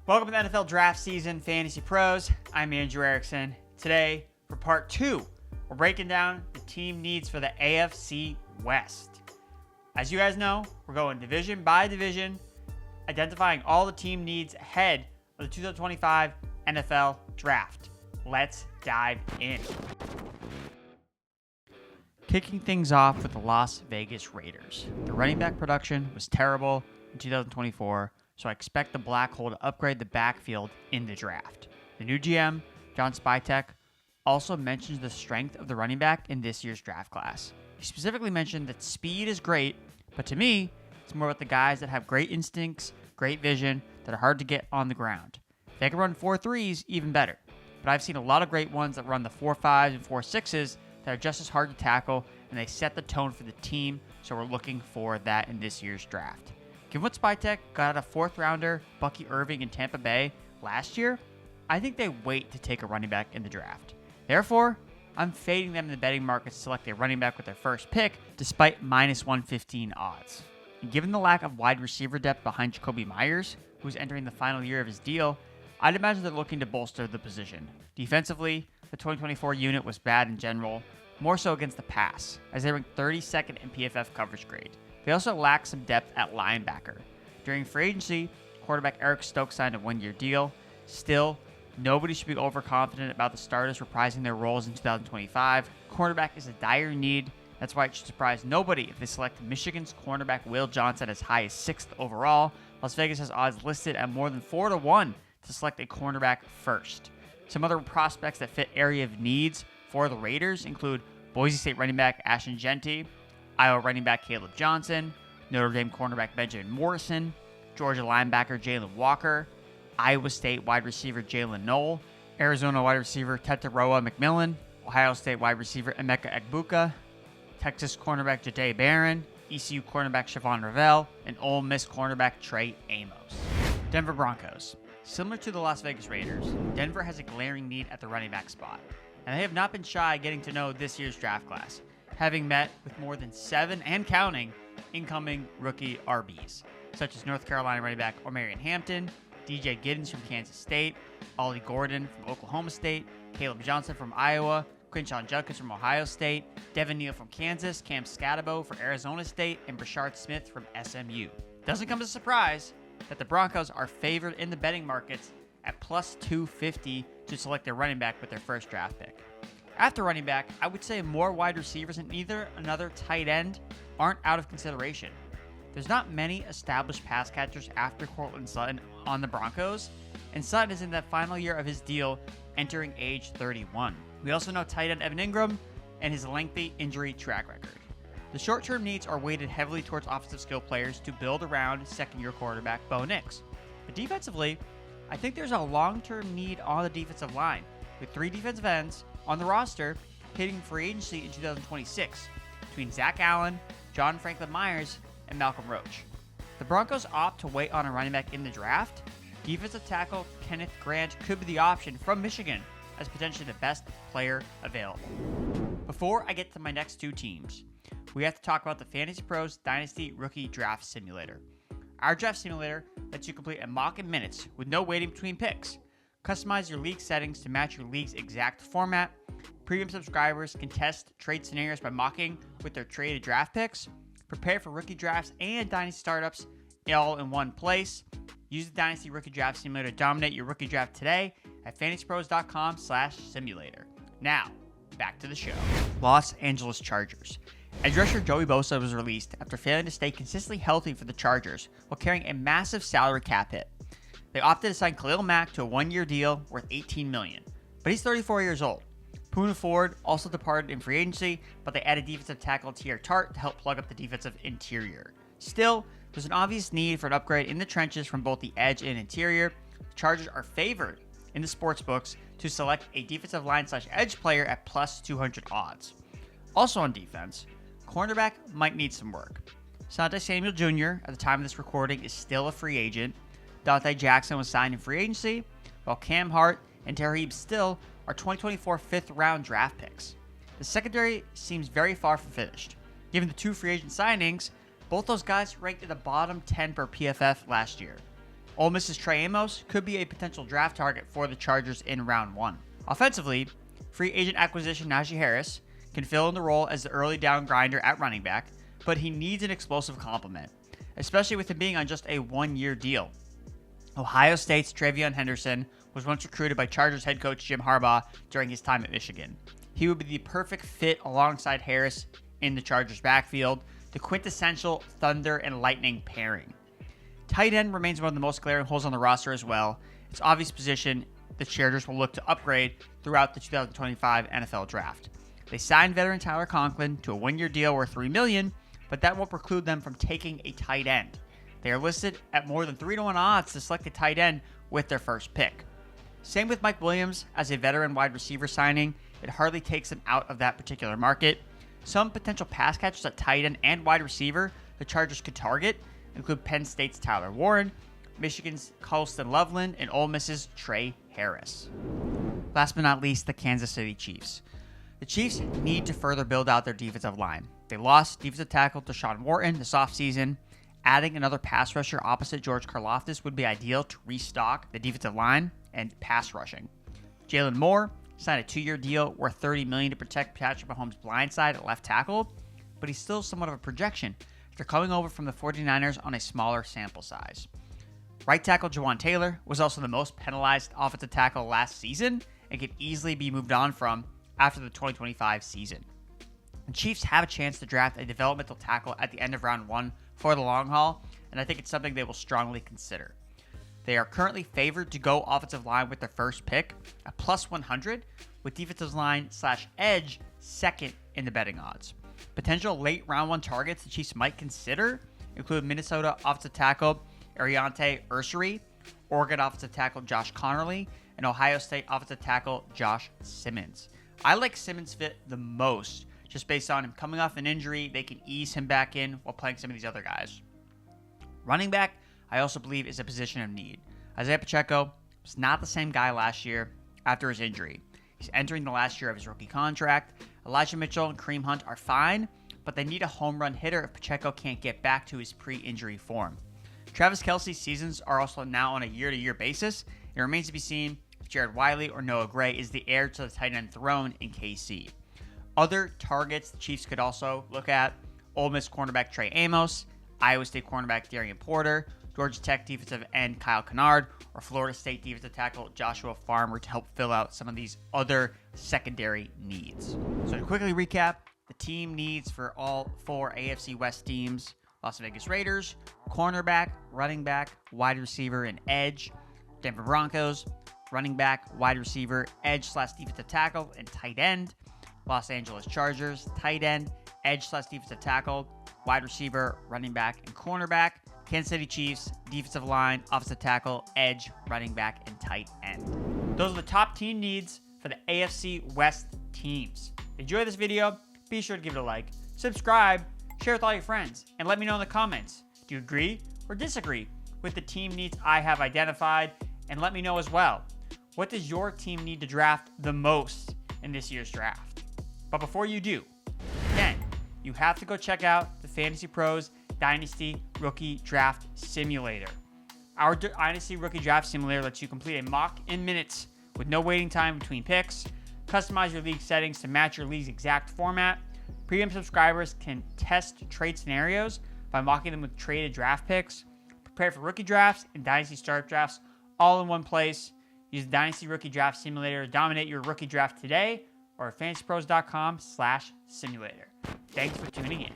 Welcome to the NFL Draft Season Fantasy Pros. I'm Andrew Erickson. Today, for part 2, we're breaking down the team needs for the AFC West. As you guys know, we're going division by division, identifying all the team needs ahead of the 2025 NFL Draft. Let's dive in. Kicking things off with the Las Vegas Raiders. The running back production was terrible in 2024, so I expect the Black Hole to upgrade the backfield in the draft. The new GM, John Spytek, also mentions the strength of the running back in this year's draft class. He specifically mentioned that speed is great, but to me, it's more about the guys that have great instincts, great vision, that are hard to get on the ground. If they can run 4.3s, even better. But I've seen a lot of great ones that run the 4.5s and 4.6s that are just as hard to tackle, and they set the tone for the team, so we're looking for that in this year's draft. Given what Spytek got out of 4th rounder Bucky Irving in Tampa Bay last year, I think they wait to take a running back in the draft. Therefore, I'm fading them in the betting market to select a running back with their first pick, despite minus 115 odds. And given the lack of wide receiver depth behind Jakobi Meyers, who's entering the final year of his deal, I'd imagine they're looking to bolster the position. Defensively, the 2024 unit was bad in general, more so against the pass, as they ranked 32nd in PFF coverage grade. They also lack some depth at linebacker. During free agency, quarterback Eric Stokes signed a 1-year deal. Still, nobody should be overconfident about the starters reprising their roles in 2025. Cornerback is a dire need. That's why it should surprise nobody if they select Michigan's cornerback Will Johnson as high as 6th overall. Las Vegas has odds listed at more than 4-1 to select a cornerback first. Some other prospects that fit area of needs for the Raiders include Boise State running back Ahston Jeanty, Iowa running back Kaleb Johnson, Notre Dame cornerback Benjamin Morrison, Georgia linebacker Jalen Walker, Iowa State wide receiver Jalen Knoll, Arizona wide receiver Tetaroa McMillan, Ohio State wide receiver Emeka Egbuka, Texas cornerback Jahdae Barron, ECU cornerback Siobhan Ravel, and Ole Miss cornerback Trey Amos. Denver Broncos. Similar to the Las Vegas Raiders, Denver has a glaring need at the running back spot, and they have not been shy getting to know this year's draft class, having met with more than 7 and counting incoming rookie RBs, such as North Carolina running back Omarion Hampton, DJ Giddens from Kansas State, Ollie Gordon from Oklahoma State, Kaleb Johnson from Iowa, Quinshawn Judkins from Ohio State, Devin Neal from Kansas, Cam Scatabo for Arizona State, and Brashard Smith from SMU. Doesn't come as a surprise that the Broncos are favored in the betting markets at plus 250 to select their running back with their first draft pick. After running back, I would say more wide receivers and either another tight end aren't out of consideration. There's not many established pass catchers after Courtland Sutton on the Broncos, and Sutton is in that final year of his deal, entering age 31. We also know tight end Evan Ingram and his lengthy injury track record. The short-term needs are weighted heavily towards offensive skill players to build around second-year quarterback Bo Nix. But defensively, I think there's a long-term need on the defensive line, with 3 defensive ends on the roster hitting free agency in 2026 between Zach Allen, John Franklin Myers, and Malcolm Roach. The Broncos opt to wait on a running back in the draft. Defensive tackle Kenneth Grant could be the option from Michigan as potentially the best player available. Before I get to my next 2 teams, we have to talk about the Fantasy Pros Dynasty Rookie Draft Simulator. Our draft simulator lets you complete a mock in minutes with no waiting between picks. Customize your league settings to match your league's exact format. Premium subscribers can test trade scenarios by mocking with their traded draft picks. Prepare for rookie drafts and dynasty startups all in one place. Use the Dynasty Rookie Draft Simulator to dominate your rookie draft today at fantasypros.com/simulator. Now, back to the show. Los Angeles Chargers. Edge rusher Joey Bosa was released after failing to stay consistently healthy for the Chargers while carrying a massive salary cap hit. They opted to sign Khalil Mack to a 1-year deal worth $18 million, but he's 34 years old. Poona Ford also departed in free agency, but they added defensive tackle Teair Tart to help plug up the defensive interior. Still, there's an obvious need for an upgrade in the trenches from both the edge and interior. The Chargers are favored in the sportsbooks to select a defensive line/edge player at plus 200 odds. Also on defense, cornerback might need some work. Sante Samuel Jr., at the time of this recording, is still a free agent. Dante Jackson was signed in free agency, while Cam Hart and Tarheeb Still are 2024 5th-round draft picks. The secondary seems very far from finished. Given the 2 free agent signings, both those guys ranked in the bottom 10 per PFF last year. Ole Miss's Trey Amos could be a potential draft target for the Chargers in round 1. Offensively, free agent acquisition Najee Harris can fill in the role as the early down grinder at running back, but he needs an explosive complement, especially with him being on just a 1-year deal. Ohio State's Travion Henderson was once recruited by Chargers head coach Jim Harbaugh during his time at Michigan. He would be the perfect fit alongside Harris in the Chargers backfield, the quintessential Thunder and Lightning pairing. Tight end remains one of the most glaring holes on the roster as well. It's obvious position the Chargers will look to upgrade throughout the 2025 NFL Draft. They signed veteran Tyler Conklin to a 1-year deal worth $3 million, but that won't preclude them from taking a tight end. They are listed at more than 3-1 odds to select a tight end with their first pick. Same with Mike Williams as a veteran wide receiver signing. It hardly takes them out of that particular market. Some potential pass catchers at tight end and wide receiver the Chargers could target include Penn State's Tyler Warren, Michigan's Colston Loveland, and Ole Miss's Trey Harris. Last but not least, the Kansas City Chiefs. The Chiefs need to further build out their defensive line. They lost defensive tackle Deshaun Wharton this offseason. Adding another pass rusher opposite George Karlaftis would be ideal to restock the defensive line and pass rushing. Jalen Moore signed a 2-year deal worth $30 million to protect Patrick Mahomes' blind side at left tackle, but he's still somewhat of a projection after coming over from the 49ers on a smaller sample size. Right tackle Jawan Taylor was also the most penalized offensive tackle last season and could easily be moved on from after the 2025 season. The Chiefs have a chance to draft a developmental tackle at the end of round 1 for the long haul, and I think it's something they will strongly consider. They are currently favored to go offensive line with their first pick at plus 100, with defensive line / edge second in the betting odds. Potential late round 1 targets the Chiefs might consider include Minnesota offensive tackle Ariante Ursary, Oregon offensive tackle Josh Connerly, and Ohio State offensive tackle Josh Simmons. I like Simmons' fit the most, just based on him coming off an injury. They can ease him back in while playing some of these other guys. Running back, I also believe, is a position of need. Isaiah Pacheco was not the same guy last year after his injury. He's entering the last year of his rookie contract. Elijah Mitchell and Kareem Hunt are fine, but they need a home run hitter if Pacheco can't get back to his pre-injury form. Travis Kelce's seasons are also now on a year-to-year basis. It remains to be seen if Jared Wiley or Noah Gray is the heir to the tight end throne in KC. Other targets the Chiefs could also look at: Ole Miss cornerback Trey Amos, Iowa State cornerback Darian Porter, Georgia Tech defensive end Kyle Kennard, or Florida State defensive tackle Joshua Farmer to help fill out some of these other secondary needs. So to quickly recap, the team needs for all 4 AFC West teams: Las Vegas Raiders, cornerback, running back, wide receiver, and edge. Denver Broncos, running back, wide receiver, edge / defensive tackle, and tight end. Los Angeles Chargers, tight end, edge / defensive tackle, wide receiver, running back, and cornerback. Kansas City Chiefs, defensive line, offensive tackle, edge, running back, and tight end. Those are the top team needs for the AFC West teams. If you enjoyed this video, be sure to give it a like, subscribe, share with all your friends, and let me know in the comments. Do you agree or disagree with the team needs I have identified? And let me know as well, what does your team need to draft the most in this year's draft? But before you do, again, you have to go check out the Fantasy Pros Dynasty Rookie Draft Simulator. Our Dynasty Rookie Draft Simulator lets you complete a mock in minutes with no waiting time between picks, customize your league settings to match your league's exact format. Premium subscribers can test trade scenarios by mocking them with traded draft picks, prepare for rookie drafts and Dynasty Startup drafts all in one place. Use the Dynasty Rookie Draft Simulator to dominate your rookie draft today or at fantasypros.com/simulator. Thanks for tuning in.